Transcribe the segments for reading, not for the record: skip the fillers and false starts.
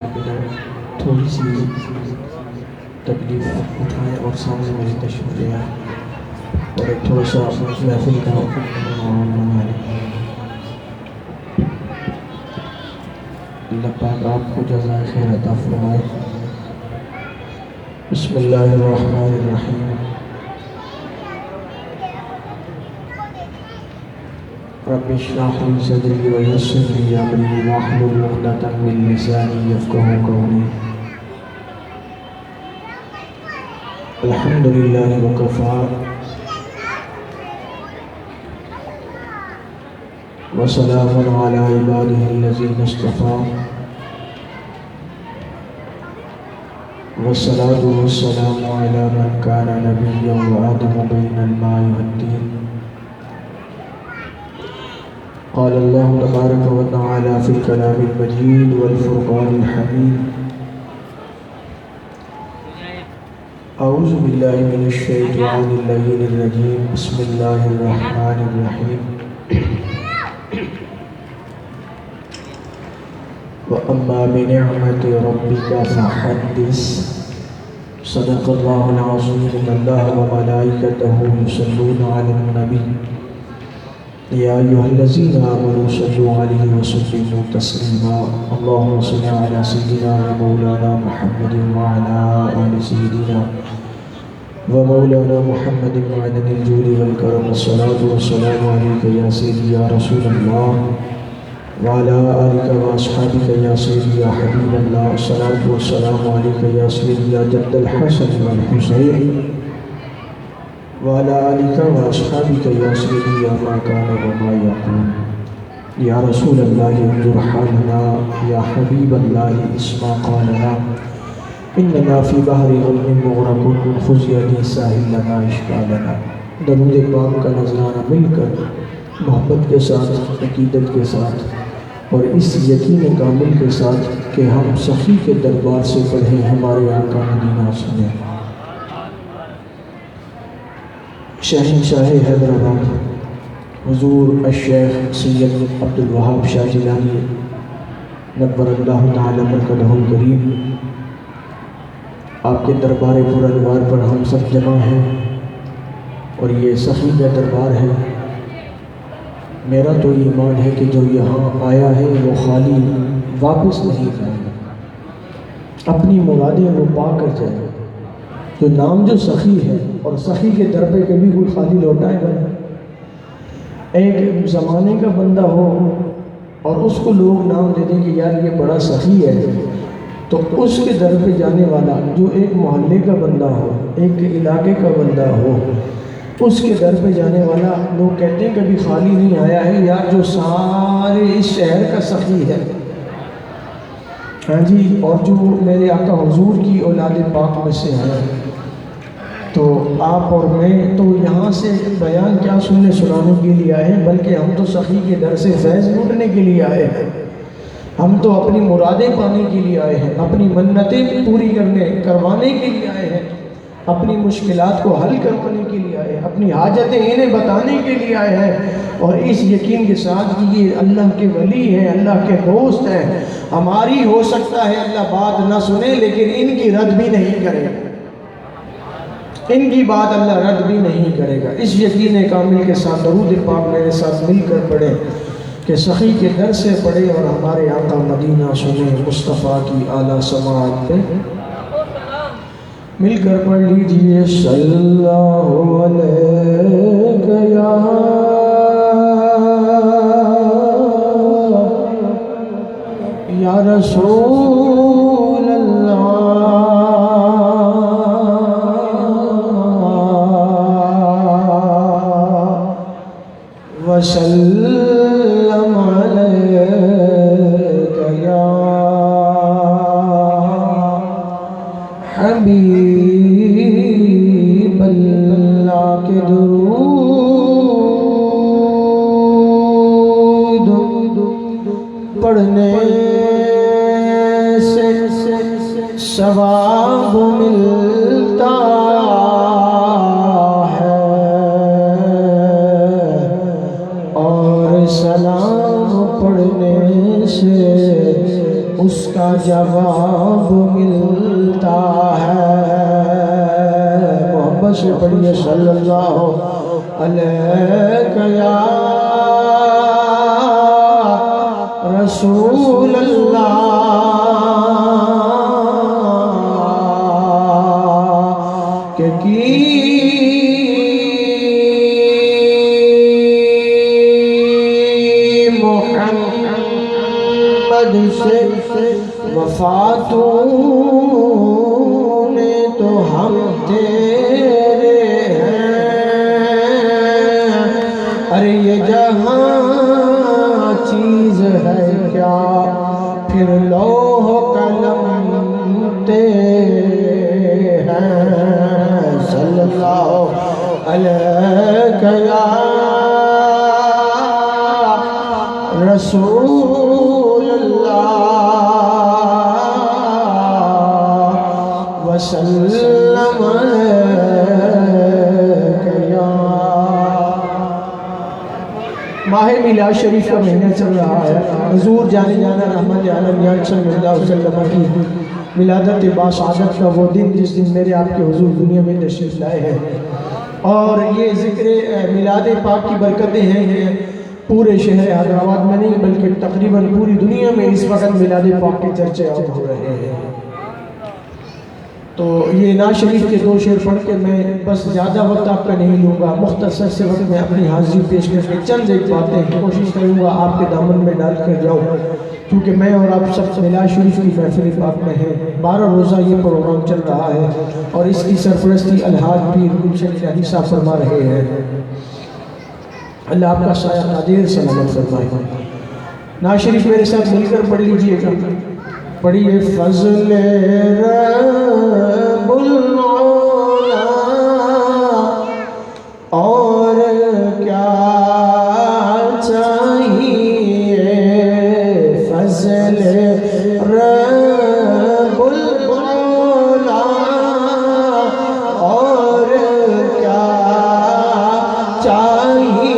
تھوڑی سی تکلیف اٹھائیں اور سامنے میری تشریف لے آئیں اور ایک تھوڑا سا محفل کا بنا لیں۔ اللہ پاک آپ کو جزائے خیر عطا فرمائے۔ بسم اللہ الرحمن الرحیم۔ رب اشرح لي صدري ويسر لي امري واحلل عقدة من لساني يفقهوا قولي۔ الحمد لله وكفى وسلام على عباده الذين اصطفى والصلاة والسلام على من كان نبيا وآدم بين الماء والدين۔ قال الله تبارك وتعالى في الكلام المجيد والفرقان الحميد: أعوذ بالله من الشيطان اللعين الرجيم، بسم الله الرحمن الرحيم۔ وأما بنعمة ربك فحدث۔ صدق الله العظيم۔ إن الله وملائكته يصلون على النبي يا أيها الذين آمنوا صلوا عليه وسلموا تسليما۔ اللهم صل على سيدنا ومولانا محمد وعلى آل سيدنا ومولانا محمد معدن الجود والكرم۔ الصلاة والسلام عليك يا سيدي يا رسول الله وعلى آلك وأصحابك يا سيدي يا حبيب الله۔ الصلاة والسلام عليك يا سيدي يا جد الحسن والحسين وعلى آلك وأصحابك يا سيدي يا ما كان وما يكون۔ يا رسول الله انظر حالنا، يا حبيب الله اسمع قالنا، إننا في بحر غم مغرقون خذ يدي ساحل لنا إشكالنا۔ درود پاک کا نذرانہ مل کر محبت کے ساتھ، عقیدت کے ساتھ اور اس یقین کامل کے ساتھ کہ ہم سخی کے دربار سے پڑھیں، ہمارے آقا مدینہ سنیں۔ شہنشاہ حیدرآباد حضور الشیخ سید عبدالوہاب شاہ جیلانی نور اللہ تعالی مرکزہ الکریم، آپ کے دربار پرانوار پر ہم سب جمع ہیں اور یہ سخی کا دربار ہے۔ میرا تو ایمان ہے کہ جو یہاں آیا ہے وہ خالی واپس نہیں جائے گا، اپنی مرادیں وہ پا کر جائے گا۔ جو نام جو سخی ہے، اور سخی کے در پہ کبھی کوئی خالی لوٹائے گا۔ ایک زمانے کا بندہ ہو اور اس کو لوگ نام دے دیں کہ یار یہ بڑا سخی ہے، تو اس کے در پہ جانے والا جو ایک محلے کا بندہ ہو، ایک علاقے کا بندہ ہو، اس کے در پہ جانے والا لوگ کہتے ہیں کبھی خالی نہیں آیا ہے یار، جو سارے اس شہر کا سخی ہے۔ ہاں جی، اور جو میرے آقا حضور کی اولاد پاک میں سے ہے، تو آپ اور میں تو یہاں سے بیان کیا سننے سنانے کے لیے آئے ہیں، بلکہ ہم تو سخی کے در سے فیض لوٹنے کے لیے آئے ہیں۔ ہم تو اپنی مرادیں پانے کے لیے آئے ہیں، اپنی منتیں پوری کروانے کے لیے آئے ہیں، اپنی مشکلات کو حل کروانے کے لیے آئے ہیں، اپنی حاجتیں انہیں بتانے کے لیے آئے ہیں، اور اس یقین کے ساتھ کہ یہ اللہ کے ولی ہیں، اللہ کے دوست ہیں۔ ہماری ہو سکتا ہے اللہ بات نہ سنے، لیکن ان کی رد بھی نہیں کرے گا، ان کی بات اللہ رد بھی نہیں کرے گا۔ اس یقین کامل کے ساتھ درود پاک میرے ساتھ مل کر پڑھیں کہ سخی کے در سے پڑھیں اور ہمارے آقا مدینہ سنیں، مصطفیٰ کی اعلیٰ سماعت پہ مل کر پڑھ لیجئے۔ صلی اللہ علیہ یا رسول اللہ وسلم علیک یا حبیب اللہ کے درود پڑھنے سے ثواب ملتا ہے اور سلام پڑھنے سے اس کا جواب ملتا ہے۔ محبت سے پڑھیے صلی اللہ علیہ یا رسول اللہ کہ محمد سے وفا تو نے تو ہم تیرے ہیں۔ ارے یہ جہاں چیز ہے کیا پھر لوح قلم تیرے ہیں۔ صلی اللہ علیہ یا رسول اللہ وسلم علیک یا۔ ماہ میلاد شریف کا مہینہ چل رہا ہے۔ حضور جانے جانا رحمت عالم صلی اللہ علیہ وسلم کی ولادت باسعادت کا وہ دن جس دن میرے آپ کے حضور دنیا میں تشریف لائے ہیں، اور یہ ذکر میلاد پاک کی برکتیں ہیں۔ یہ پورے شہر حیدرآباد میں نہیں بلکہ تقریباً پوری دنیا میں اس وقت میلاد پاک کے چرچے ہو رہے ہیں۔ تو یہ نعت شریف کے 2 شعر پڑھ کے میں بس زیادہ وقت آپ کا نہیں لوں گا، مختصر سے وقت میں اپنی حاضری پیش کر کے چند ایک باتیں کوشش کروں گا آپ کے دامن میں ڈال کر جاؤں، کیونکہ میں اور آپ سب میلاد شریف کی محفل پاک میں ہیں۔ 12 روزہ یہ پروگرام چل رہا ہے اور اس کی سرپرستی الحاج پیر گلشن شاہی صاحب فرما رہے ہیں۔ اللہ آپ کا سایہ قادر سلامت فرمائے۔ نعت شریف میرے ساتھ مل کر پڑھ لیجئے گا۔ پڑھیے فضل رب العلا اور کیا چاہیے، فضل رب العلا اور کیا چاہیے،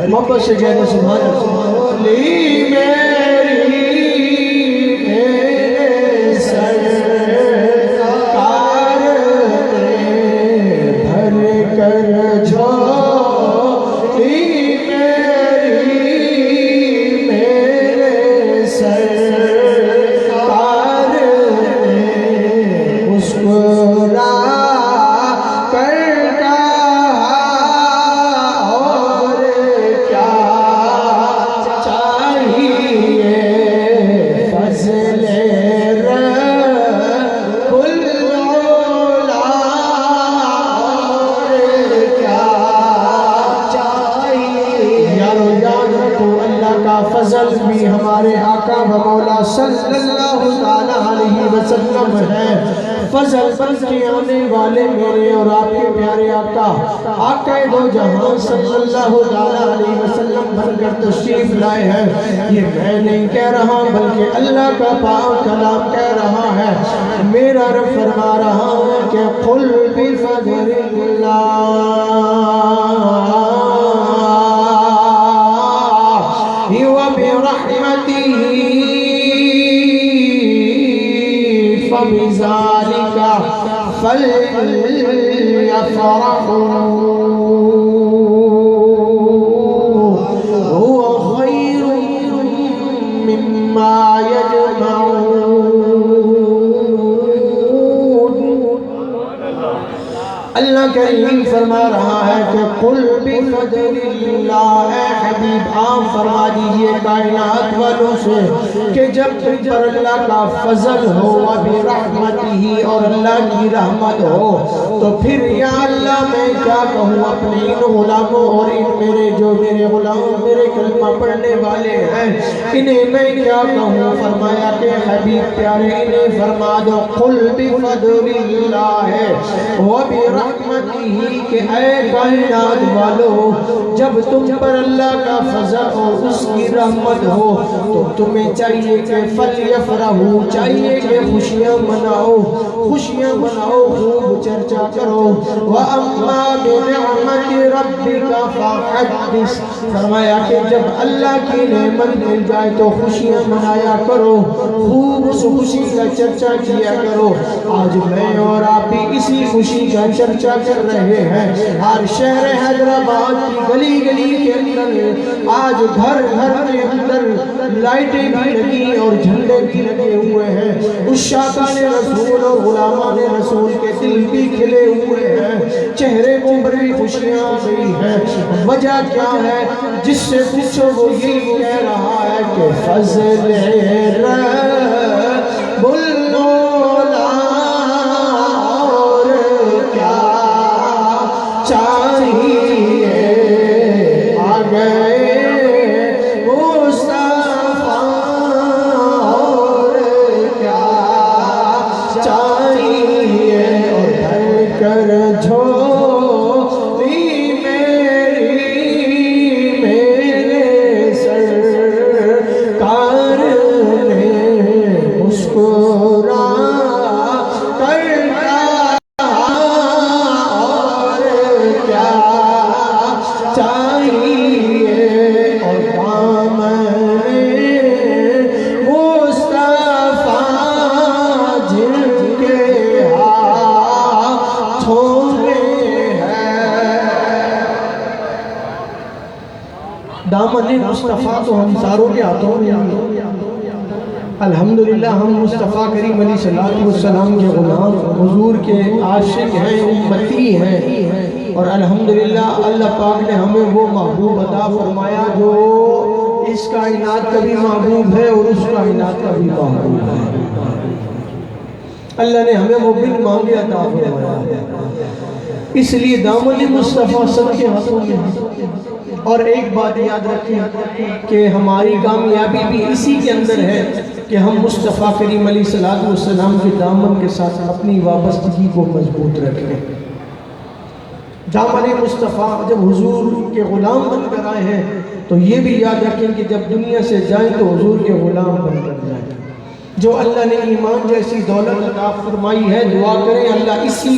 محبت سے کہتے سبحان اللہ، میرے سرکار بھر کر جھولی میرے سرکار مسکرا کر فضل بھی ہمارے آقا و مولا صلی اللہ علیہ وسلم ہے۔ فضل بن کے آنے والے میرے اور آپ کے پیارے آقا آقا دو جہاں صلی اللہ علیہ وسلم بن کر تشریف لائے ہیں۔ یہ میں نہیں کہہ رہا بلکہ اللہ کا پاک کلام کہہ رہا ہے۔ میرا رب فرما رہا ہے کہ قل بفضل اللہ وبرحمته فبذلك فليفرحوا هو خير مما يجمعون۔ اللہ کریم فرما رہا ہے کہ قل بفضل اللہ، اے حبیب آپ فرما دیجئے کائنات والوں سے کہ جب تم پر اللہ کا فضل ہو وبرحمتہ اور اللہ کی رحمت ہو تو پھر یا اللہ میں کیا کہوں اپنے ان غلاموں اور ان میرے غلام میرے کلمہ پڑھنے والے ہیں انہیں میں کیا کہوں؟ فرمایا کہ حبیب پیارے انہیں فرما دو قل بفضل اللہ وبرحمتہ کہ اے کائنات والو جب تم پر اللہ کا فضل اور اس کی رحمت ہو تو تمہیں چاہیے کہ فلیفرحوا، چاہیے کہ خوشیاں مناؤ خوب چرچا کرو وَأَمَّا بِنِعْمَةِ رَبِّكَ فَحَدِّثْ، فرمایا کہ جب اللہ کی نعمت مل جائے تو خوشیاں منایا کرو، خوب اس خوشی کا چرچا کیا کرو۔ آج میں اور آپ بھی اسی خوشی کا چرچا کر رہے ہیں۔ ہر شہر حیدرآباد کی گلی گلی کے اندر آج گھر گھر کے اندر لائٹیں بھی لگی اور جھنڈے بھی لگے ہوئے ہیں، عشاقان رسول اور غلامان رسول کے دل بھی کھلے ہوئے ہیں، چہرے کو بڑی خوشیاں آ گئی ہیں۔ وجہ کیا ہے؟ جس سے پوچھو وہ یہی کہہ رہا ہے کہ فضل رب المولا اور کیا چاہیے، آ گئے مصطفیٰ اور کیا چاہیے، اور بھر کر جھولی میرے سرکار نے مسکرا کر کہا اور کیا چاہیے، اور دامن مصطفیٰ جن کے ہاتھوں میں ہے۔ دامن مصطفیٰ تو ہم ساروں کے ہاتھوں میں ہے۔ الحمدللہ ہم مصطفیٰ کریم علیہ السلام کے غلام، حضور کے عاشق ہیں، امتی ہیں، اور الحمدللہ اللہ پاک نے ہمیں وہ محبوب عطا فرمایا جو اس کائنات کا بھی محبوب ہے اور اس کائنات کا بھی محبوب ہے۔ اللہ نے ہمیں وہ بن مانگے عطا فرمایا ہے، اس لیے دامن مصطفیٰ سب کے ہاتھوں میں ہے۔ اور ایک بات یاد رکھیں کہ ہماری کامیابی بھی اسی کے اندر ہے کہ ہم مصطفیٰ کریم علیہ السلام کے دامن کے ساتھ اپنی وابستگی کو مضبوط رکھیں۔ دامن مصطفیٰ جب حضور کے غلام بن کر آئے ہیں تو یہ بھی یاد رکھیں کہ جب دنیا سے جائیں تو حضور کے غلام بن کر جائیں۔ جو اللہ نے ایمان جیسی دولت عطا فرمائی ہے، دعا کریں اللہ اسی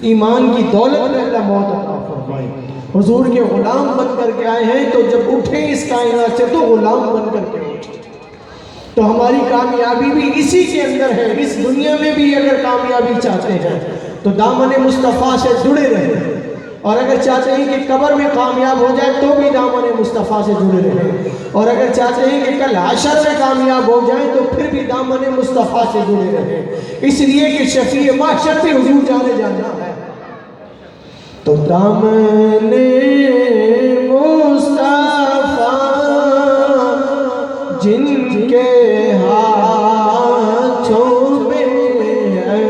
ایمان کی دولت میں اللہ موت عطا فرمائے۔ حضور کے غلام بن کر کے آئے ہیں تو جب اٹھیں اس کائنات سے تو غلام بن کر کے اٹھیں۔ تو ہماری کامیابی بھی اسی کے اندر ہے۔ اس دنیا میں بھی اگر کامیابی چاہتے ہیں تو دامن مصطفیٰ سے جڑے رہیں، اور اگر چاہتے ہیں کہ قبر میں کامیاب ہو جائے تو بھی دامن مصطفیٰ سے جڑے رہیں، اور اگر چاہتے ہیں کہ کل حشر میں کامیاب ہو جائیں تو پھر بھی دامن مصطفیٰ سے جڑے رہیں، اس لیے کہ شفیع محشر پہ حضور جانے جانا ہے۔ تو دامن مصطفیٰ جن کے ہاتھوں میں ہے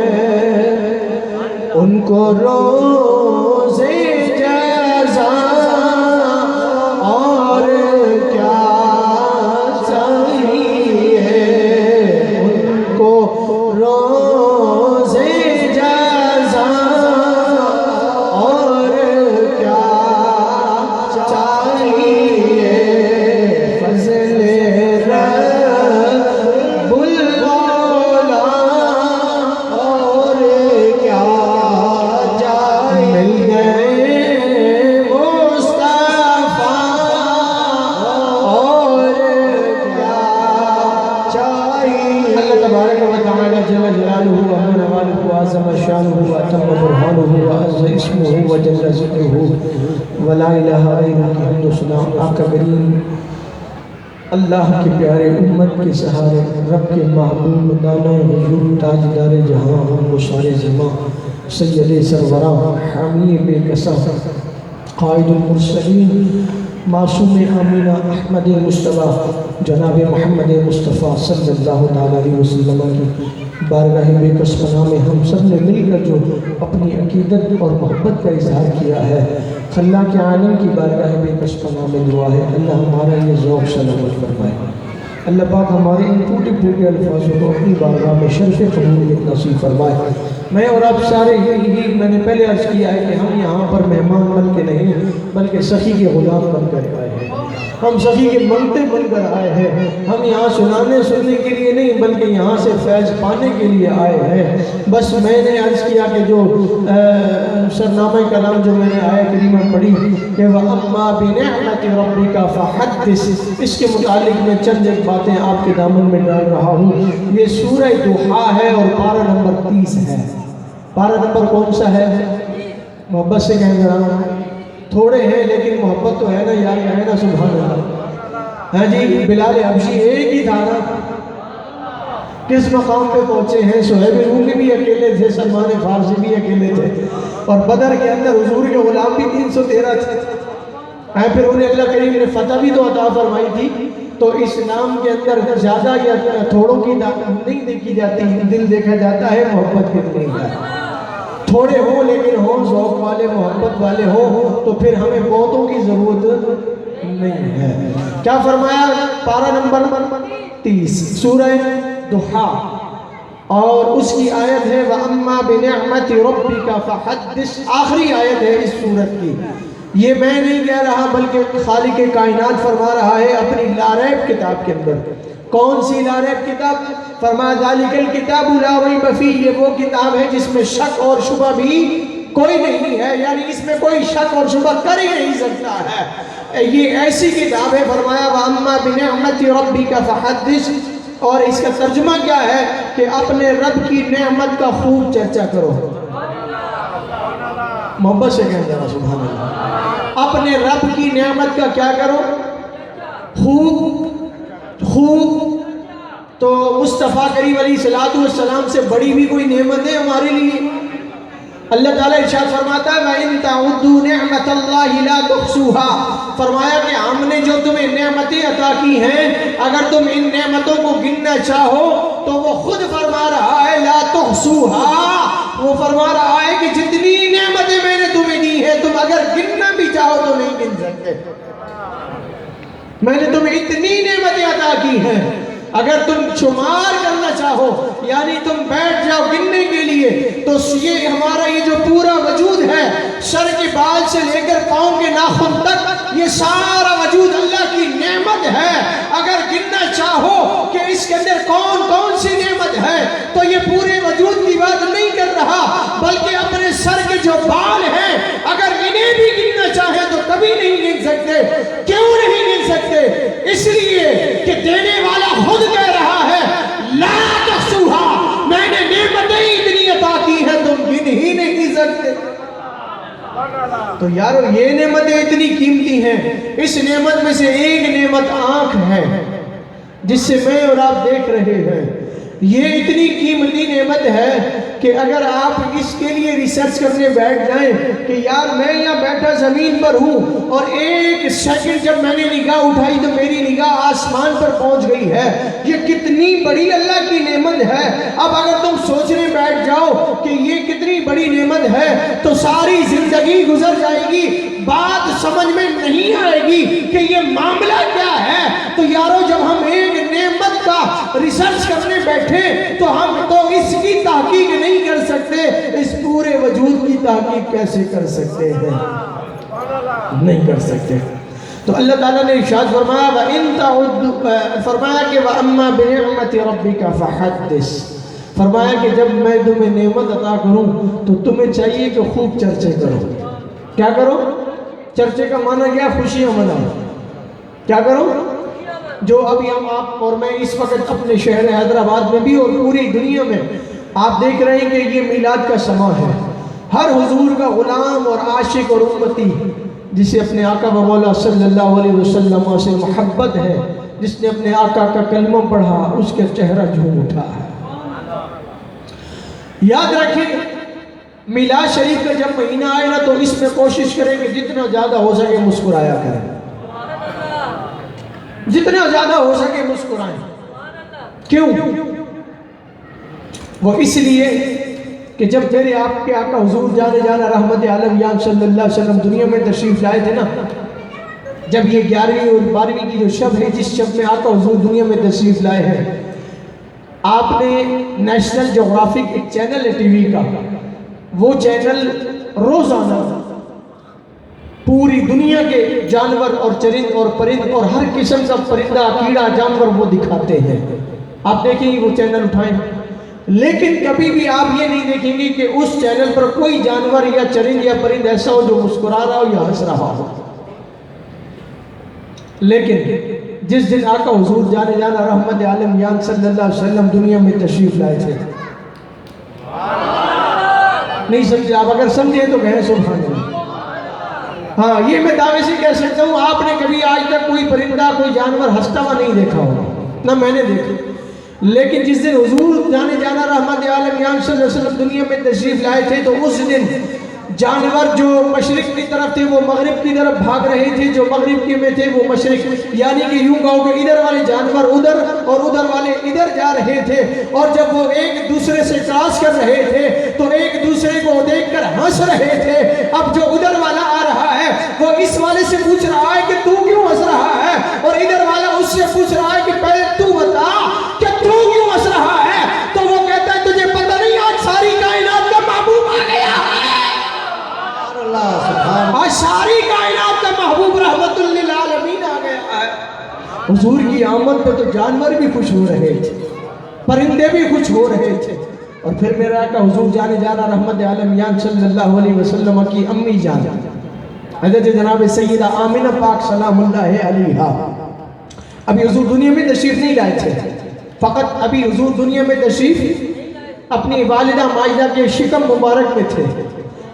ان کو روزے جزا اور کیا چاہیے، ان کو روزے جزا اور کیا چاہیے، فضل رب المولا اور کیا چاہیے، مل گئے مصطفیٰ اور کیا چاہیے۔ اللہ تبارک و تعالی جل جلالہ و نوالہ و عظم شانہ و اتم برہانہ و عز اسمہ و جل ذکرہ و لا الہ الا اللہ حمد و ثنا۔ آقا کریم اللہ کے پیارے امت کے سہارے، رب کے محبوب دانا حضور تاجدار جہاں ہم و سارے زمان سید سرورہ حامی بے قصہ قائد المرسلین معصوم آمینہ احمد مصطفیٰ جناب محمد مصطفیٰ صلی اللہ علیہ وسلم کی بارگاہ بے کس پناہ میں ہم سب نے مل کر جو اپنی عقیدت اور محبت کا اظہار کیا ہے، خلاق کے عالم کی بارگاہ بے کس پناہ میں دعا ہے اللہ ہمارا یہ ذوق سلامت فرمائے۔ اللہ پاک ہمارے ان ٹوٹے پھوٹے الفاظوں کو اپنی بارگاہ میں شرف قبولیت نصیب فرمائے۔ میں اور آپ سارے ہی میں نے پہلے عرض کیا ہے کہ ہم یہاں پر مہمان بن کے نہیں بلکہ سخی کے غلام بن کر آئے ہیں، ہم سخی کے منگتے بن کر آئے ہیں، ہم یہاں سننے کے لیے نہیں بلکہ یہاں سے فیض پانے کے لیے آئے ہیں۔ بس میں نے عرض کیا کہ جو سرنامہ کلام جو میں نے آیہ کریمہ پڑھی کہ وَأَمَّا بِنِعْمَةِ رَبِّكَ فَحَدِّثْ، اس کے متعلق میں چند ایک باتیں آپ کے دامن میں ڈال رہا ہوں۔ یہ سورہ دوحا ہے اور پارہ نمبر 30 ہے۔ پارہ نمبر کون سا ہے؟ محبت سے کہیں ذرا، تھوڑے ہیں لیکن محبت تو ہے نا یار، کہیں نا سبحان اللہ۔ ہاں جی، بلال حبشی ایک ہی تھا نا، کس مقام پہ پہنچے ہیں؟ صہیب رومی بھی اکیلے تھے، سلمان فارسی بھی اکیلے تھے، اور بدر کے اندر حضور کے غلام بھی 313 تھے، پھر انہیں اللہ کریم نے فتح بھی تو عطا فرمائی تھی۔ تو اسلام کے اندر زیادہ یا تھوڑوں کی نہیں دیکھی جاتی، دل دیکھا جاتا ہے، محبت کتنی ہے۔ تھوڑے ہوں لیکن ہوں ذوق والے، محبت والے ہوں، تو پھر ہمیں بہتوں کی ضرورت نہیں ہے۔ کیا فرمایا؟ پارہ نمبر 30 سورہ دوحا، اور اس کی آیت ہے وَأَمَّا بِنِعْمَةِ رَبِّكَ فَحَدِّثْ، آخری آیت ہے اس سورت کی۔ یہ میں نہیں کہہ رہا بلکہ خالق کائنات فرما رہا ہے اپنی لاریب کتاب کے اندر۔ کون سی لاریب کتاب؟ فرمایا ذَلِكَ الْكِتَابُ لَا رَيْبَ فِيهِ، یہ وہ کتاب ہے جس میں شک اور شبہ بھی کوئی نہیں ہے، یعنی اس میں کوئی شک اور شبہ کر ہی نہیں سکتا ہے۔ یہ ایسی کتاب ہے، فرمایا وَأَمَّا بِنِعْمَةِ رَبِّكَ فَحَدِّثْ، اور اس کا ترجمہ کیا ہے کہ اپنے رب کی نعمت کا خوب چرچا کرو۔ محبت سے کہیں ذرا سبحان اللہ۔ اپنے رب کی نعمت کا کیا کرو؟ خوب۔ تو مصطفیٰ کریم علیہ السلام سے بڑی بھی کوئی نعمت ہے ہمارے لیے؟ اللہ تعالیٰ ارشاد فرماتا ہے وَإِن تَعُدُّوا نِعْمَةَ اللَّهِ لَا تُحْصُوهَا، فرمایا کہ ہم نے جو تمہیں نعمتیں عطا کی ہیں، اگر تم ان نعمتوں کو گننا چاہو تو وہ خود فرما رہا ہے لا تحصوها، وہ فرما رہا ہے کہ جتنی نعمتیں میں نے تمہیں دی ہیں تم اگر گننا بھی چاہو تو نہیں گن سکتے۔ میں نے تمہیں اتنی نعمتیں عطا کی ہیں، اگر تم شمار کرنا چاہو یعنی تم بیٹھ جاؤ گننے کے لیے تو یہ ہمارا یہ جو پورا وجود ہے، سر کے بال سے لے کر پاؤں کے ناخن تک، یہ سارا وجود اللہ کی نعمت ہے۔ اگر گننا چاہو کہ اس کے اندر کون کون سی نعمت ہے تو یہ پورے وجود کی بات نہیں کر رہا بلکہ اپنے سر کے جو بال ہیں اگر انہیں بھی گننا چاہیں تو کبھی نہیں گن سکتے۔ کیوں نہیں گن سکتے؟ اس لیے کہ دینے والا خود کہہ رہا ہے لا تحصوها، میں نے نعمتیں اتنی عطا کی ہیں تم گن ہی نہیں سکتے۔ تو یارو یہ نعمتیں اتنی قیمتی ہیں، اس نعمت میں سے ایک نعمت آنکھ ہے جس سے میں اور آپ دیکھ رہے ہیں۔ یہ اتنی قیمتی نعمت ہے کہ اگر آپ اس کے لیے ریسرچ کرنے بیٹھ جائیں کہ یار میں یہاں بیٹھا زمین پر ہوں اور ایک سیکنڈ جب میں نے نگاہ اٹھائی تو میری نگاہ آسمان پر پہنچ گئی ہے، یہ کتنی بڑی اللہ کی نعمت ہے۔ اب اگر تم سوچنے بیٹھ جاؤ کہ یہ کتنی بڑی نعمت ہے تو ساری زندگی گزر جائے گی، بات سمجھ میں نہیں آئے گی کہ یہ معاملہ کیا ہے۔ تو یارو جب ہم ایک نعمت کا ریسرچ کرنے بیٹھے تو ہم تو اس کی تحقیق نہیں کر سکتے، اس پورے وجود کی تحقیق کیسے کر سکتے ہیں؟ نہیں کر سکتے۔ تو اللہ تعالیٰ نے ارشاد فرمایا وَإِن تَعُدُّوا، فرمایا کہ وَأَمَّا بِنِعْمَةِ رَبِّكَ فَحَدِّثْ، فرمایا کہ جب میں تمہیں نعمت عطا کروں تو تمہیں چاہیے کہ خوب چرچے کرو۔ کیا کرو؟ چرچے کا معنی کیا؟ خوشیاں مناؤ۔ کیا کرو؟ جو ابھی ہم آپ اور میں اس وقت اپنے شہر حیدرآباد میں بھی اور پوری دنیا میں آپ دیکھ رہے ہیں کہ یہ میلاد کا سماں ہے۔ ہر حضور کا غلام اور عاشق اور امتی جسے اپنے آقا و مولا صلی اللہ علیہ وسلم سے محبت ہے، جس نے اپنے آقا کا کلمہ پڑھا، اس کا چہرہ جھوم اٹھا ہے۔ یاد رکھیں میلاد شریف کا جب مہینہ آئے نا تو اس میں کوشش کریں کہ جتنا زیادہ ہو سکے مسکرایا کریں، جتنا زیادہ ہو سکے مسکرائیں۔ کیوں؟ وہ اس لیے کہ جب میرے آپ کے آقا حضور جانے جانا رحمت عالم یان صلی اللہ علیہ وسلم دنیا میں تشریف لائے تھے نا، جب یہ 11ویں اور 12ویں کی جو شب ہے، جس شب میں آقا حضور دنیا میں تشریف لائے ہیں، آپ نے نیشنل جغرافک ایک چینل ہے ٹی وی کا، وہ چینل روزانہ پوری دنیا کے جانور اور چرند اور پرند اور ہر قسم کا پرندہ کیڑا جانور وہ دکھاتے ہیں۔ آپ دیکھیں گے وہ چینل اٹھائیں، لیکن کبھی بھی آپ یہ نہیں دیکھیں گے کہ اس چینل پر کوئی جانور یا چرند یا پرند ایسا ہو جو مسکرا رہا ہو یا ہنس رہا ہو۔ لیکن جس دن آقا حضور جانے جانا رحمت عالم یان صلی اللہ علیہ وسلم دنیا میں تشریف لائے تھے، نہیں سمجھے آپ؟ اگر سمجھے تو کہیں سبحان اللہ۔ ہاں، یہ میں دعوے سے کہہ سکتا ہوں، آپ نے کبھی آج تک کوئی پرندہ کوئی جانور ہنستا ہوا نہیں دیکھا ہوگا، نہ میں نے دیکھا، لیکن جس دن حضور جانے جانا رحمت عالم یان صلی اللہ علیہ وسلم دنیا میں تشریف لائے تھے تو اس دن جانور جو مشرق کی طرف تھے وہ مغرب کی طرف بھاگ رہے تھے، جو مغرب کے میں تھے وہ مشرق، یعنی کہ یوں کہو کہ ادھر والے جانور ادھر اور ادھر والے ادھر جا رہے تھے، اور جب وہ ایک دوسرے سے کراس کر رہے تھے تو ایک دوسرے کو دیکھ کر ہنس رہے تھے۔ اب جو ادھر والا آ رہا ہے وہ اس والے سے پوچھ رہا ہے کہ تو کیوں ہنس رہا ہے، اور ادھر والا اس سے پوچھ رہا ہے کہ پہلے تو بتا کہ تو کیوں ہنس رہا ہے، تو وہ کہتا ہے تجھے پتہ نہیں آج ساری کائنات کا محبوب آ گیا ہے، آج ساری کائنات کا محبوب رحمت للعالمین آ گیا ہے۔ حضور کی آمد پہ تو جانور بھی خوش ہو رہے تھے، پرندے بھی خوش ہو رہے تھے، اور پھر میرا آقا حضور جانے جانا رحمت عالم یان صلی اللہ علیہ وسلم کی امی جان حضرت جناب سیدہ آمنہ پاک سلام اللہ علیہا ابھی حضور دنیا میں تشریف نہیں لائے تھے، فقط ابھی حضور دنیا میں تشریف اپنی والدہ ماجدہ کے شکم مبارک میں تھے،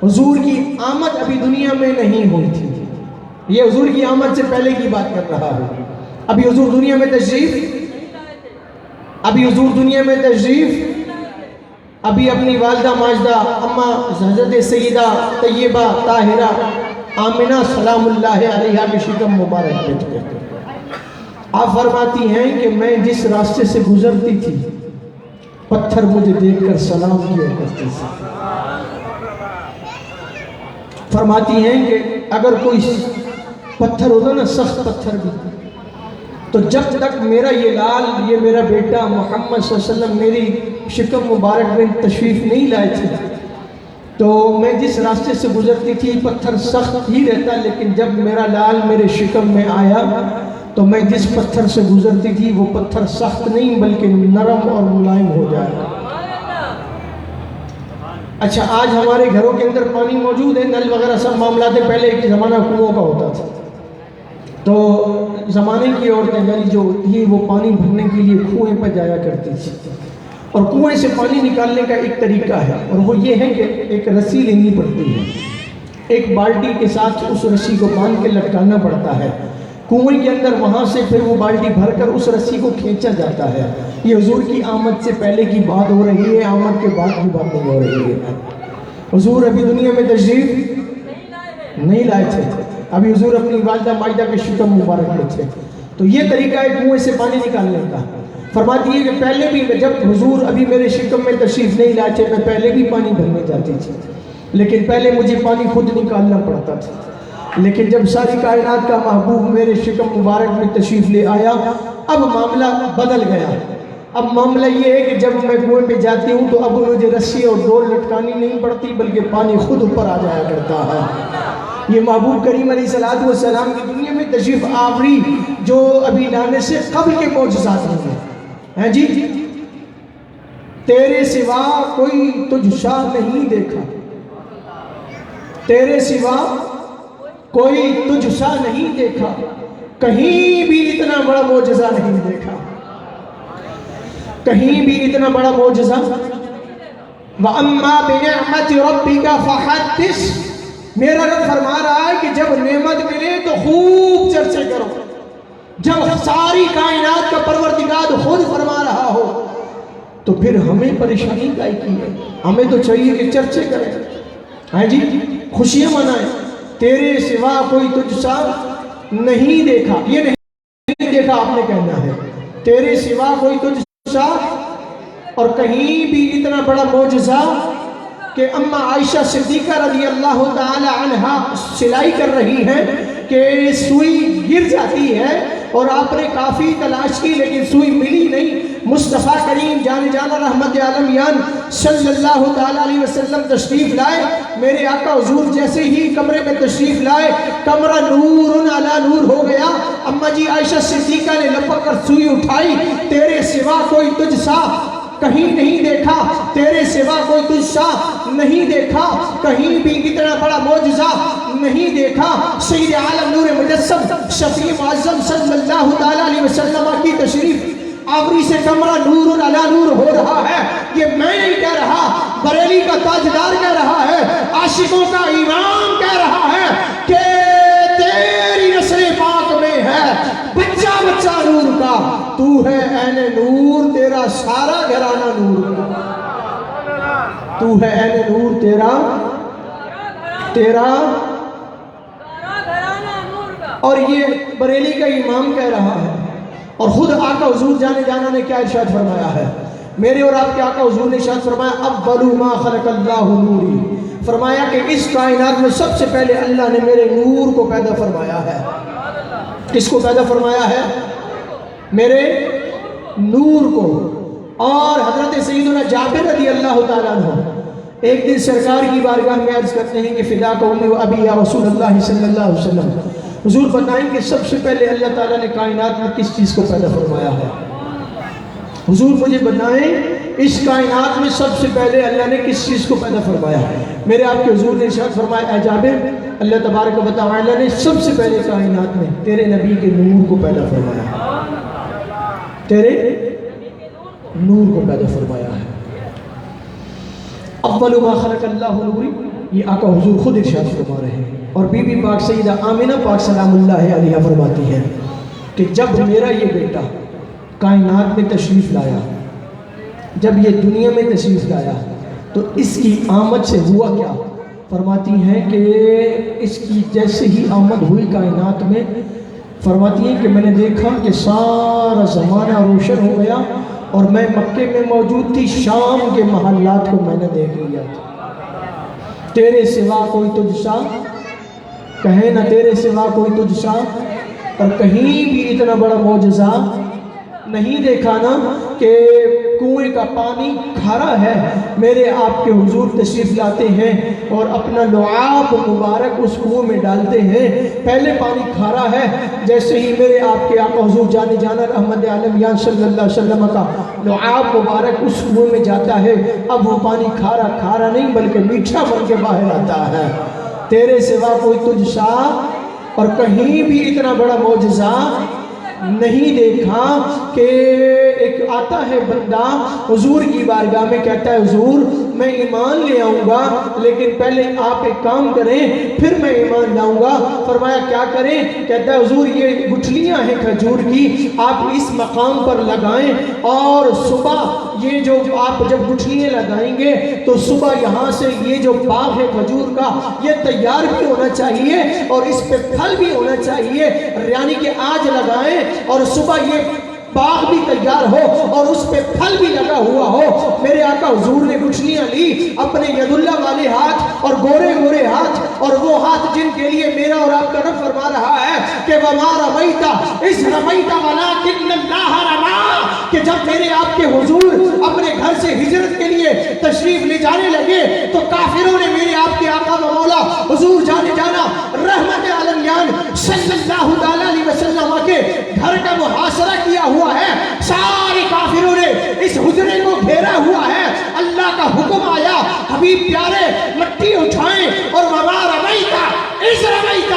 حضور کی آمد ابھی دنیا میں نہیں ہوئی تھی، یہ حضور کی آمد سے پہلے کی بات کر رہا ہوں۔ ابھی حضور دنیا میں تشریف ابھی اپنی والدہ ماجدہ اما حضرت سیدہ طیبہ طاہرہ آمنہ سلام اللہ علیہا کے شکم مبارک میں تھے۔ آپ فرماتی ہیں کہ میں جس راستے سے گزرتی تھی پتھر مجھے دیکھ کر سلام کیا کرتے تھے۔ فرماتی ہیں کہ اگر کوئی پتھر ہوتا نا، سخت پتھر بھی، تو جب تک میرا یہ لال، یہ میرا بیٹا محمد صلی اللہ علیہ وسلم میری شکم مبارک میں تشریف نہیں لائے تھے تو میں جس راستے سے گزرتی تھی پتھر سخت ہی رہتا، لیکن جب میرا لال میرے شکم میں آیا تو میں جس پتھر سے گزرتی تھی وہ پتھر سخت نہیں بلکہ نرم اور ملائم ہو جائے۔ اچھا، آج ہمارے گھروں کے اندر پانی موجود ہے، نل وغیرہ سب معاملات، پہلے ایک زمانہ کنووں کا ہوتا تھا، تو زمانے کی عورتیں یعنی جو تھی وہ پانی بھرنے کے لیے کنویں پر جایا کرتی تھی، اور کنویں سے پانی نکالنے کا ایک طریقہ ہے، اور وہ یہ ہے کہ ایک رسی لینی پڑتی ہے، ایک بالٹی کے ساتھ اس رسی کو باندھ کے لٹکانا پڑتا ہے کنویں کے اندر، وہاں سے پھر وہ بالٹی بھر کر اس رسی کو کھینچا جاتا ہے۔ یہ حضور کی آمد سے پہلے کی بات ہو رہی ہے، آمد کے بعد کی بات نہیں ہو رہی ہے۔ حضور ابھی دنیا میں تشریف نہیں لائے تھے، ابھی حضور اپنی والدہ ماجدہ کے شکم مبارک میں تھے، تو یہ طریقہ ہے کنویں سے پانی نکالنے کا۔ فرماتی ہے کہ پہلے بھی جب حضور ابھی میرے شکم میں تشریف نہیں لائے تھے میں پہلے بھی پانی بھرنے جاتی تھی، لیکن پہلے مجھے پانی خود نکالنا پڑتا تھا، لیکن جب ساری کائنات کا محبوب میرے شکم مبارک میں تشریف لے آیا اب معاملہ بدل گیا۔ اب معاملہ یہ ہے کہ جب میں کنویں پہ جاتی ہوں تو اب مجھے رسی اور ڈور لٹکانی نہیں پڑتی بلکہ پانی خود اوپر آ جایا کرتا ہے۔ یہ محبوب کریم علیہ السلام کی دنیا میں تشریف آوری جو ابھی لانے سے قبل کے معجزات ہیں جی، تیرے سوا کوئی تجھ شا نہیں دیکھا، تیرے سوا کوئی تجھ سا نہیں دیکھا، کہیں بھی اتنا بڑا معجزہ نہیں دیکھا، کہیں بھی اتنا بڑا معجزہ۔ وَأَمَّا بِنِعْمَةِ رَبِّكَ فَحَدِّثْ، میرا رب فرما رہا ہے کہ جب نعمت ملے تو خوب چرچے کرو، جب ساری کائنات کا پروردگار خود فرما رہا ہو تو پھر ہمیں پریشانی کا کی ہے، ہمیں تو چاہیے کہ چرچے کریں۔ ہے جی، خوشیاں منائیں، تیرے سوا کوئی تجھ سا نہیں دیکھا، یہ نہیں دیکھا آپ نے کہنا ہے، تیرے سوا کوئی تجھ سا، اور کہیں بھی اتنا بڑا معجزہ کہ اما عائشہ صدیقہ رضی اللہ تعالی عنہا سلائی کر رہی ہیں کہ سوئی گر جاتی ہے اور آپ نے کافی تلاش کی لیکن سوئی ملی نہیں، مصطفیٰ کریم جان جانا رحمت عالمیان صلی اللہ تعالی علیہ وسلم تشریف لائے، میرے آقا حضور جیسے ہی کمرے میں تشریف لائے کمرہ نور علی نور ہو گیا، اما جی عائشہ صدیقہ نے لپک کر سوئی اٹھائی، تیرے سوا کوئی تجھ سا کہیں نہیں دیکھا، تیرے سوا کوئی تجھ سا نہیں دیکھا، کہیں بھی اتنا بڑا معجزہ نہیں دیکھا، سید عالم نور مجسم شفیع معظم صلی اللہ تعالی علیہ وسلم کی تشریف آوری سے کمرہ نور علی نور ہو رہا ہے، یہ میں نہیں کہہ رہا، بریلی کا تاجدار کہہ رہا ہے، عاشقوں کا امام کہہ رہا ہے کہ تیری نسل پاک میں ہے بچہ بچہ نور کا، تو ہے عین نور، تیرا سارا گھرانہ نور کا، تو ہے عین نور، تیرا اور یہ بریلی کا امام کہہ رہا ہے، اور خود آقا حضور جانے جانا نے کیا ارشاد فرمایا ہے، میرے اور آپ کے آقا حضور نے ارشاد فرمایا اول ما خلق اللہ نوری، فرمایا کہ اس کائنات میں سب سے پہلے اللہ نے میرے نور کو پیدا فرمایا ہے، کس کو پیدا فرمایا ہے؟ میرے نور کو۔ اور حضرت سیدنا جابر رضی اللہ تعالیٰ عنہ ایک دن سرکار کی بارگاہ میں عرض کرتے ہیں کہ فدا کا امی و ابی یا رسول اللہ صلی اللہ علیہ وسلم، حضور بتائیں کہ سب سے پہلے اللہ تعالیٰ نے کائنات میں کس چیز کو پیدا فرمایا ہے؟ حضور مجھے بتائیں اس کائنات میں سب سے پہلے اللہ نے کس چیز کو پیدا فرمایا ہے؟ میرے آپ کے حضور نے ارشاد فرمایا اے جابر، اللہ تبارک و تعالیٰ نے سب سے پہلے کائنات میں تیرے نبی کے نور کو پیدا فرمایا، تیرے نور کو پیدا فرمایا ہے۔ اول ما خلق اللہ نوری، یہ آقا حضور خود ارشاد فرما رہے ہیں، اور بی بی پاک سیدہ آمنہ پاک سلام اللہ علیہ فرماتی ہے کہ جب میرا یہ بیٹا کائنات میں تشریف لایا، جب یہ دنیا میں تشریف لایا تو اس کی آمد سے ہوا کیا؟ فرماتی ہیں کہ اس کی جیسے ہی آمد ہوئی کائنات میں، فرماتی ہیں کہ میں نے دیکھا کہ سارا زمانہ روشن ہو گیا اور میں مکے میں موجود تھی، شام کے محلات کو میں نے دیکھ لیا تھا، تیرے سوا کوئی تجھ سا، کہے نہ تیرے سوا کوئی تجھ سا، اور کہیں بھی اتنا بڑا معجزہ نہیں دیکھا نا کہ کنویں کا پانی کھارا ہے، میرے آپ کے حضور تشریف لاتے ہیں اور اپنا لعاب مبارک اس کنویں میں ڈالتے ہیں، پہلے پانی کھارا ہے، جیسے ہی میرے آپ کے آقا حضور جانے جانا رحمت عالمیان صلی اللہ علیہ وسلم کا لعاب مبارک اس کنویں میں جاتا ہے، اب وہ پانی کھارا نہیں بلکہ میٹھا بن کے باہر آتا ہے، تیرے سوا کوئی تجھ سا، اور کہیں بھی اتنا بڑا معجزہ نہیں دیکھا کہ ایک آتا ہے بندہ حضور کی بارگاہ میں کہتا ہے حضور میں ایمان لے آؤں گا لیکن پہلے آپ ایک کام کریں پھر میں ایمان لاؤں گا، فرمایا کیا کریں؟ کہتا ہے حضور یہ گٹھلیاں ہیں کھجور کی، آپ اس مقام پر لگائیں اور صبح یہ جو آپ جب گٹھلیاں لگائیں گے تو صبح یہاں سے یہ جو باغ ہے کھجور کا یہ تیار بھی ہونا چاہیے اور اس پہ پھل بھی ہونا چاہیے، یعنی کہ آج لگائیں اور صبح یہ باغ بھی تیار ہو اور اس پہ پھل بھی لگا ہوا ہو۔ میرے آقا حضور نے گٹھلیاں لی اپنے ید اللہ والے ہاتھ اور گورے گورے ہاتھ، اور وہ ہاتھ جن کے لیے میرا اور آپ کا رب فرما رہا ہے کہ وَمَا رَمَيْتَ إِذْ رَمَيْتَ وَلَكِنَّ اللَّهَ رَمَا، کہ جب میرے آپ کے حضور اپنے گھر سے ہجرت کے لیے تشریف لے جانے لگے تو کافروں نے میرے آپ کے آقا و مولا حضور جانے جانا رحمت عالمیان صلی اللہ علیہ وسلم کے گھر کا محاصرہ کیا ہوا ہے، سارے کافروں نے اس حجرے کو گھیرا ہوا ہے، اللہ کا حکم آیا حبیب پیارے مٹی اٹھائیں اور وَمَا رَمَيْتَ إِذْ رَمَيْتَ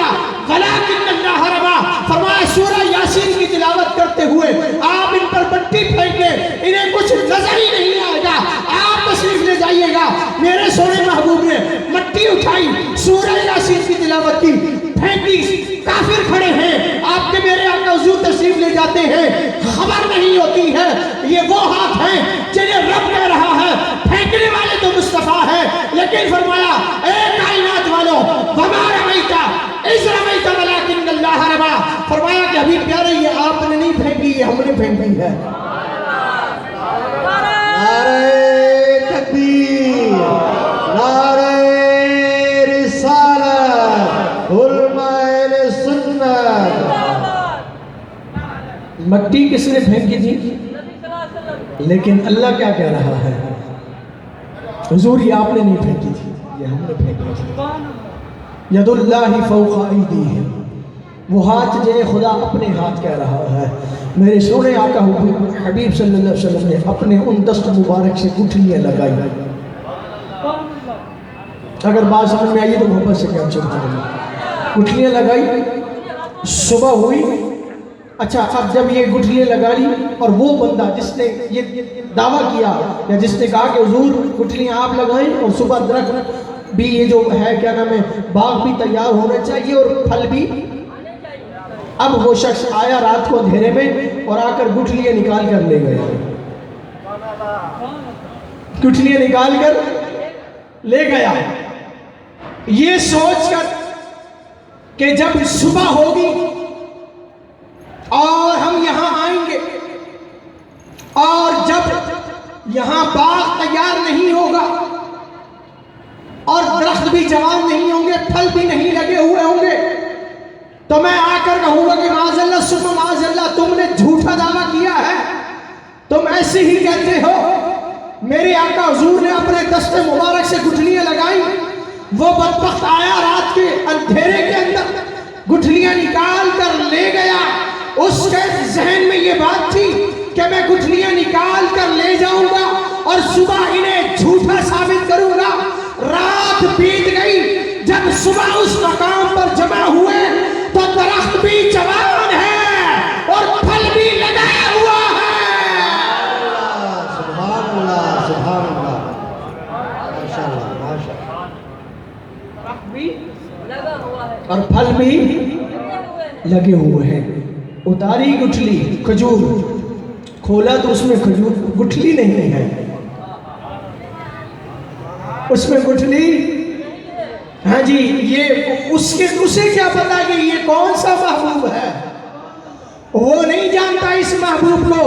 وَلَكِنَّ اللَّهَ رَمَا، فرمایا سورہ یاسین کی تلاوت کرتے ہوئے آپ ان پر مٹی پھینکیں انہیں کچھ نظر ہی نہیں آئے گا، آپ تشریف لے جائیے گا۔ میرے سونے محبوب نے مٹی اٹھائی، سورہ یاسین کی تلاوت کی، پھینکی، کافر کھڑے ہیں، آپ کے میرے آقا حضور تشریف لے جاتے ہیں، خبر نہیں ہوتی ہے یہ وہ ہاتھ ہیں جنہیں رب کہہ رہا ہے، پھینکنے والے تو مصطفیٰ ہے، لیکن فرمایا اے پھینکی ہے؟ نعرہ تکبیر، نعرہ رسالت، علماء اہل سنت۔ مٹی کس نے پھینکی تھی؟ لیکن اللہ کیا کہہ رہا ہے؟ حضور یہ آپ نے نہیں پھینکی تھی، یہ ہم نے پھینکی تھی۔ ید اللہ فوق ایدیہم، وہ ہاتھ جنہیں خدا اپنے ہاتھ کہہ رہا ہے۔ میرے سونے آقا حبیب صلی اللہ علیہ وسلم نے اپنے ان دست مبارک سے گٹھلیاں لگائی۔ اگر بات سمجھ میں آئیے تو محبت سے کیا چلتا ہے، گٹھلیاں لگائی، صبح ہوئی۔ اچھا اب جب یہ گٹھلیاں لگا لی اور وہ بندہ جس نے یہ دعویٰ کیا یا جس نے کہا کہ حضور گٹھلیاں آپ لگائیں اور صبح درخت بھی یہ جو ہے کیا نام ہے باغ بھی تیار ہونا چاہیے اور پھل بھی، اب وہ شخص آیا رات کو اندھیرے میں اور آ کر گٹھلیاں نکال کر لے گیا، گٹھلیاں نکال کر لے گیا، یہ سوچ کر کہ جب صبح ہوگی اور ہم یہاں آئیں گے اور جب یہاں باغ تیار نہیں ہوگا اور درخت بھی جوان نہیں ہوں گے، پھل بھی نہیں لگے ہوئے ہوں گے، تو میں آ کر کہوں گا کہ معاذ اللہ ثم معاذ اللہ تم نے جھوٹا دعویٰ کیا ہے، تم ایسے ہی کہتے ہو۔ میرے آقا حضور نے اپنے دست مبارک سے گٹھلیاں لگائی، وہ بدبخت آیا رات کے اندھیرے کے اندر گٹھلیاں نکال کر لے گیا۔ اس کے ذہن میں یہ بات تھی کہ میں گٹھلیاں نکال کر لے جاؤں گا اور صبح انہیں جھوٹا ثابت کروں گا۔ رات بیت گئی، جب صبح اس مقام پر جمع ہوئے تو درخت بھی جوان ہے اور پھل بھی لگایا ہوا ہے۔ سبحان اللہ، سبحان اللہ، ماشاءاللہ، ماشاءاللہ۔ درخت بھی لگا ہوا ہے اور پھل بھی لگے ہوئے ہیں۔ اتاری گٹھلی کھجور، کھولا تو اس میں کھجور گٹھلی نہیں ہے، اس میں گٹھلی، ہاں جی، یہ اسے کیا پتا کہ یہ کون سا محبوب ہے؟ وہ نہیں جانتا اس محبوب کو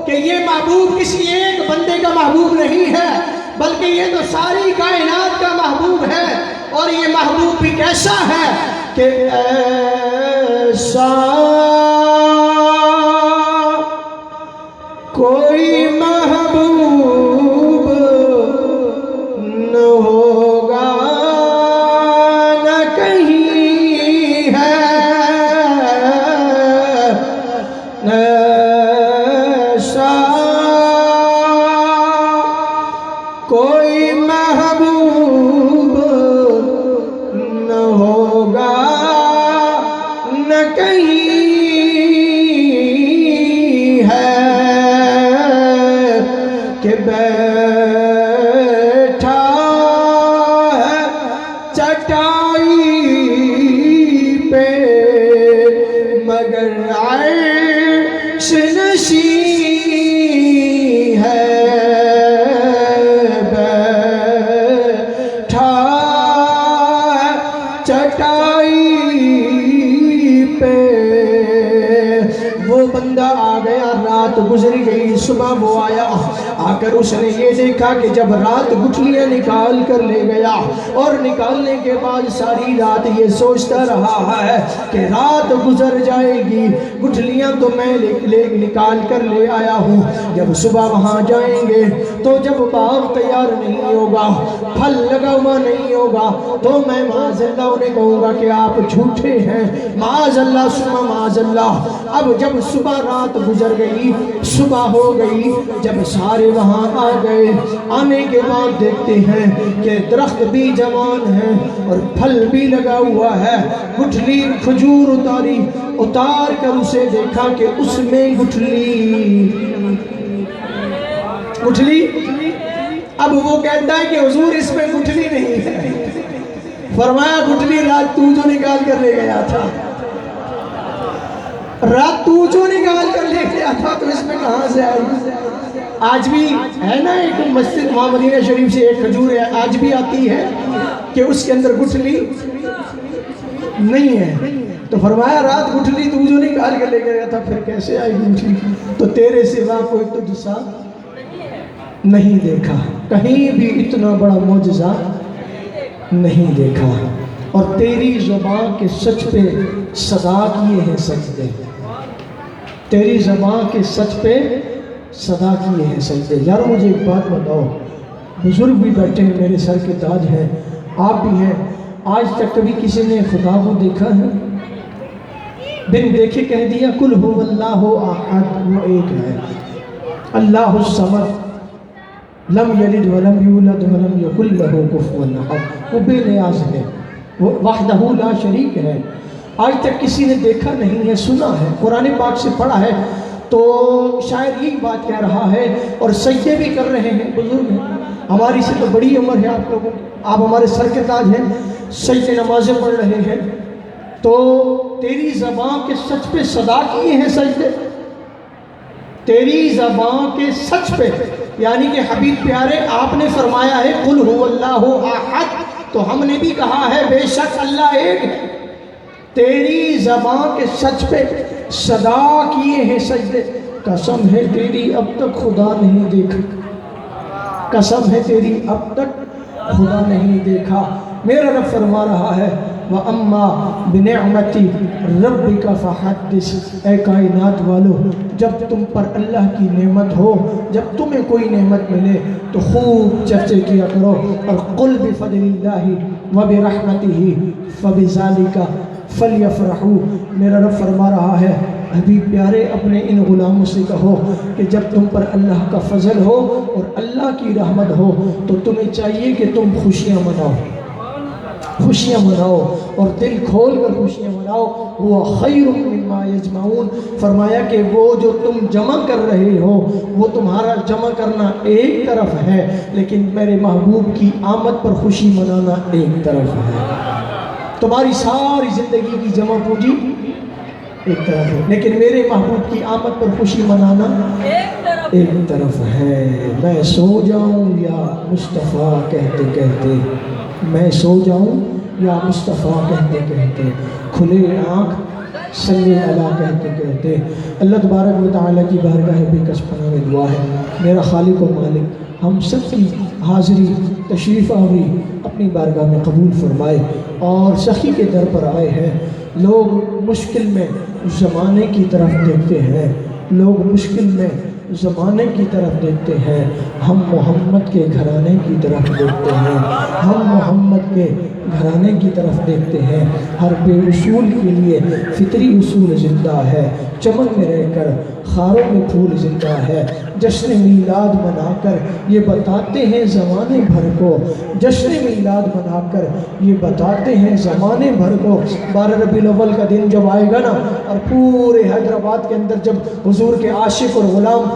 کہ یہ محبوب کسی ایک بندے کا محبوب نہیں ہے، بلکہ یہ تو ساری کائنات کا محبوب ہے۔ اور یہ محبوب بھی کیسا ہے کہ ایسا کوئی محبوب نہ ہوگا نہ کہیں ہے، ایسا کوئی محبوب نہ ہوگا نہ کہیں ہے کہ بیٹھا ہے چٹائی پہ مگر عرش نشین ہے، بیٹھا ہے چٹائی پہ۔ وہ بندہ آ گیا، رات گزر گئی، صبح وہ آیا، آ کر اس نے یہ دیکھا کہ جب رات گٹھلیاں نکال کر لے گیا اور نکالنے کے بعد ساری رات یہ سوچتا رہا ہے کہ رات گزر جائے گی، گٹھلیاں تو میں نکال کر لے آیا ہوں، جب صبح وہاں جائیں گے تو جب باغ تیار نہیں ہوگا، پھل لگا ہوا نہیں ہوگا، تو میں معاذ اللہ انہیں کہوں گا کہ آپ جھوٹے ہیں، معاذ اللہ ثم معاذ اللہ۔ اب جب صبح رات گزر گئی، صبح ہو گئی، جب سارے وہاں آ گئے، آنے کے بعد دیکھتے ہیں کہ درخت بھی جوان ہے اور پھل بھی لگا ہوا ہے، گٹھلی کھجور اتاری، اتار کر اسے دیکھا کہ اس میں گٹھلی، اب وہ کہتا ہے کہ حضور اس میں گٹھلی نہیں ہے۔ فرمایا گٹھلی رات تو جو نکال کر لے گیا تھا، رات تو جو نکال کر لے گیا تھا تو اس میں کہاں سے آئی؟ آج بھی ہے نا ایک مسجد وہاں مدینہ شریف سے ایک کھجور ہے، آج بھی آتی ہے کہ اس کے اندر گٹھلی نہیں ہے، تو فرمایا رات گٹھلی تو جو نکال کے لے گیا تھا، پھر کیسے آئی گٹھلی؟ تو تیرے سوا کوئی تجھ سا نہیں دیکھا، کہیں بھی اتنا بڑا معجزہ نہیں دیکھا، اور تیری زبان کے سچ پہ صدا کیے ہیں سجدے، تیری زبان کے سچ پہ صدا کیے ہیں سجدے۔ یار مجھے ایک بات بتاؤ، بزرگ بھی بیٹھے ہیں، میرے سر کے تاج ہیں، آپ بھی ہیں، آج تک کبھی کسی نے خدا کو دیکھا ہے؟ بن دیکھے کہہ دیا کل هو اللہ احد، وہ ایک ہے، اللہ الصمد، لم یلد ولم یولد ولم یکن لہ کفوا احد، وہ بے نیاز ہے، وہ وحدہ لا شریک ہے۔ آج تک کسی نے دیکھا نہیں ہے، سنا ہے، قرآن پاک سے پڑھا ہے، تو شاید یہی بات کہہ رہا ہے، اور سجدے بھی کر رہے ہیں، بزرگ ہیں، ہماری سے تو بڑی عمر ہے آپ لوگوں، آپ ہمارے سر کے تاج ہیں، سجدے نمازیں پڑھ رہے ہیں، تو تیری زبان کے سچ پہ صدا کیے ہیں سجدے، تیری زبان کے سچ پہ، یعنی کہ حبیب پیارے آپ نے فرمایا ہے قل هو اللہ احد، تو ہم نے بھی کہا ہے بے شک اللہ ایک ہے، تیری زبان کے سچ پہ صدا کیے ہیں سجدے، قسم ہے تیری اب تک خدا نہیں دیکھا، قسم ہے تیری اب تک خدا نہیں دیکھا۔ میرا رب فرما رہا ہے وَأَمَّا بِنِعْمَتِ رَبِّكَ فَحَدِّثْ، اے کائنات والو، جب تم پر اللہ کی نعمت ہو، جب تمہیں کوئی نعمت ملے تو خوب چرچے کیا کرو، اور قُلْ بِفَضْلِ اللَّهِ وَبِرَحْمَتِهِ فَبِذَلِكَ فَلْيَفْرَحُوا۔ میرا رب فرما رہا ہے حبیب پیارے اپنے ان غلاموں سے کہو کہ جب تم پر اللہ کا فضل ہو اور اللہ کی رحمت ہو تو تمہیں چاہیے کہ تم خوشیاں مناؤ، خوشیاں مناؤ، اور دل کھول کر خوشیاں مناؤ۔ وہ خیر مما یجمعون، فرمایا کہ وہ جو تم جمع کر رہے ہو وہ تمہارا جمع کرنا ایک طرف ہے، لیکن میرے محبوب کی آمد پر خوشی منانا ایک طرف ہے۔ تمہاری ساری زندگی کی جمع پونجی ایک طرف ہے، لیکن میرے محبوب کی آمد پر خوشی منانا ایک طرف ہے۔ میں سو جاؤں یا مصطفیٰ کہتے کہتے، میں سو جاؤں یا مصطفیٰ کہتے کہتے، کھلے آنکھ صلی اللہ کہتے کہتے۔ اللہ تبارک و تعالیٰ کی بارگاہ بے کس پناہ میں دعا ہے میرا خالق و مالک ہم سب کی حاضری تشریف آوری اپنی بارگاہ میں قبول فرمائے، اور سخی کے در پر آئے ہیں، لوگ مشکل میں زمانے کی طرف دیکھتے ہیں، لوگ مشکل میں زمانے کی طرف دیکھتے ہیں، ہم محمد کے گھرانے کی طرف دیکھتے ہیں، ہم محمد کے گھرانے کی طرف دیکھتے ہیں۔ ہر بے اصول کے لیے فطری اصول زندہ ہے، چمن میں رہ کر خاروں میں پھول زندہ ہے، جشن میلاد منا کر یہ بتاتے ہیں زمانے بھر کو، جشن میلاد منا کر یہ بتاتے ہیں زمانے بھر کو۔ 12 ربیع الاول کا دن جب آئے گا نا، اور پورے حیدرآباد کے اندر جب حضور کے عاشق اور غلام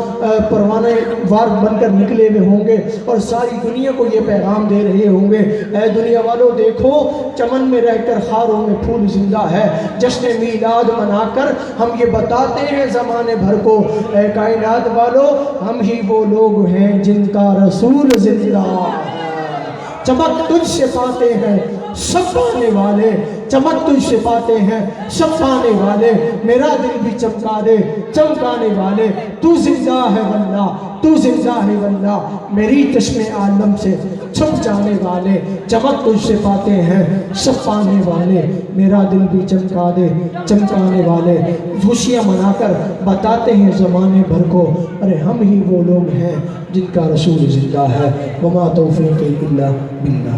پروانہ وار بن کر نکلے ہوئے ہوں گے اور ساری دنیا کو یہ پیغام دے رہے ہوں گے، اے دنیا والوں دیکھو چمن میں رہ کر خاروں میں پھول زندہ ہے، جشن میلاد منا کر ہم یہ بتاتے ہیں زمانے بھر کو، اے کائنات والوں ہم ہی وہ لوگ ہیں جن کا رسول زندہ ہے۔ چمک تجھ سے پاتے ہیں سب پانے والے، چمک تجھ سے پاتے ہیں سب پانے والے، میرا دل بھی چمکا دے چمکانے والے، تو زندہ ہے واللہ تو زندہ ہے واللہ، میری چشم عالم سے چھپ جانے والے، چمک تجھ سے پاتے ہیں سب پانے والے، میرا دل بھی چمکا دے چمکانے والے، خوشیاں منا کر بتاتے ہیں زمانے بھر کو، ارے ہم ہی وہ لوگ ہیں جن کا رسول زندہ ہے۔ وما توفیقی الا باللہ۔